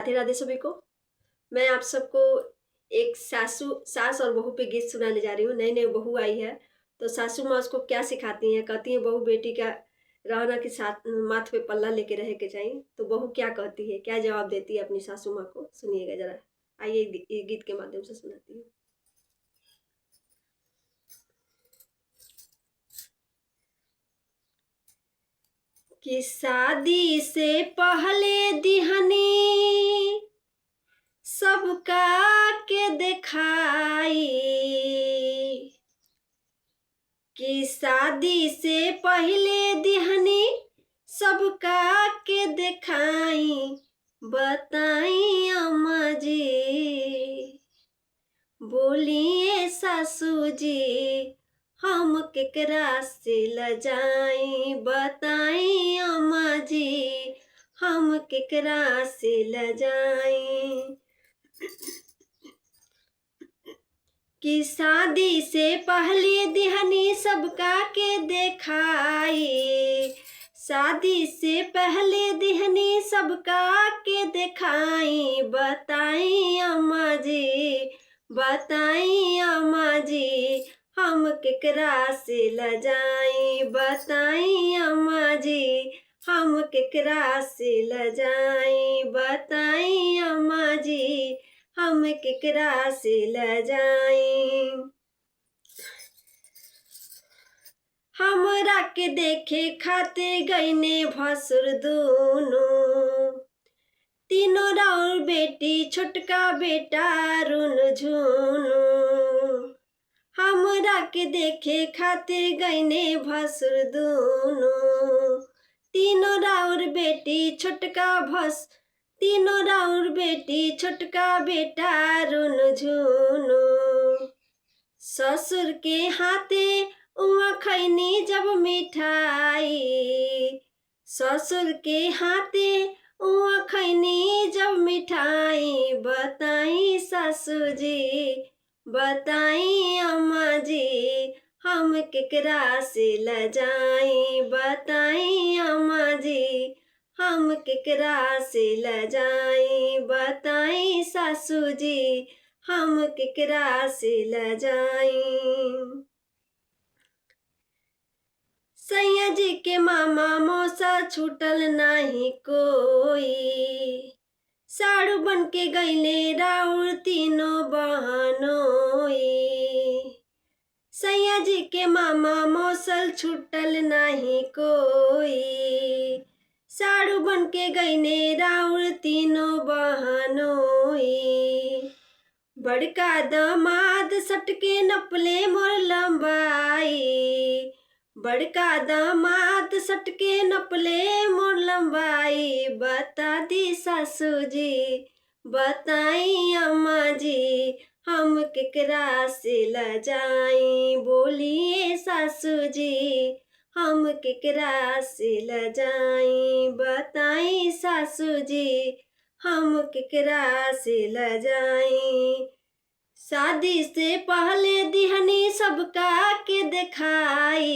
राधे राधे सभी को। मैं आप सबको एक सास और बहू पे गीत सुनाने जा रही हूँ। नई नई बहू आई है तो सासू माँ उसको क्या सिखाती हैं। कहती है बहू बेटी का रहना के साथ माथ पे पल्ला लेके रह के चाहिए। तो बहू क्या कहती है, क्या जवाब देती है अपनी सासू माँ को, सुनिएगा जरा। आइए ये गीत के माध्यम से सुनाती हूँ। कि शादी से पहले दिहनी सबका के दिखाई, कि शादी से पहले दिहनी सबका के दिखाई। बताई अम्मा जी, बोलिए सासू जी, हम केकरा से लजाई। बताई अम्मा जी, हम केकरा से लजाई। कि शादी से पहले दिहनी सबका के देखाई। शादी से पहले दिहनी सबका के देखाई। बताई अम्मा जी, बताई अम्मा जी, हम केकरा से लजाई। बताई अम्मा जी, हम केकरा से लजाई। बताई अम्मा जी, हम केकरा से लजाई। हमरा के देखे खातिर गईने भसुर दूनो, तीनों राउर बेटी छोटका बेटा रुन झुनु। हमरा के देखे खातिर गईने भसुर दूनो, तीनों राउर बेटी छोटका बेटा रुन झुनु। ससुर के हाथे उहाँ खैनी जब मिठाई। ससुर के हाथे उहाँ खैनी जब मिठाई। बताई सासू जी, बताई अम्मा जी, हम केकरा से लजाई। बताई अम्मा जी, हम केकरा से लजाई। बताई सासू जी, हम केकरा से लजाई। सैया जी के मामा मौसा छूटल नाही कोई, साड़ू बन के गईले राउर तीनों बहनोई। सैया जी के मामा मौसल छूटल नाही कोई, साड़ू बन के गईले राउर तीनों बहनोई। बड़का दामाद सटके नपले मोर लंबाई। बड़का दामाद सटके नपले मोर लंबाई। बता दी सासू जी, बताई अम्मा जी, हम केकरा से लजाई। बोलिए सासू जी, हम केकरा से लजाई। बताई सासू जी, हम केकरा से लजाई। शादी से पहले दिहनी सबका के दिखाई।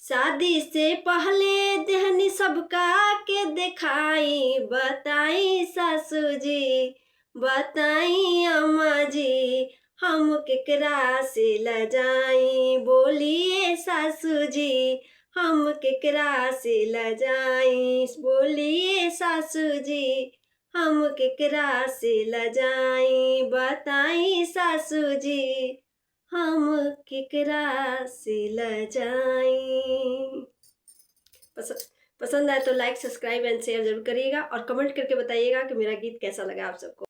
शादी से पहले दिहनी सबका के दिखाई। बताई सासू जी, बताई अम्मा जी, हम केकरा से लजाई। बोलिए सासू जी, हम केकरा से लजाई। बोलिए सासू जी, हम केकरा से लजाई। बताई सासू जी, हम केकरा से लजाई। पसंद आए तो लाइक सब्सक्राइब एंड शेयर जरूर करिएगा और कमेंट करके बताइएगा कि मेरा गीत कैसा लगा आप सबको।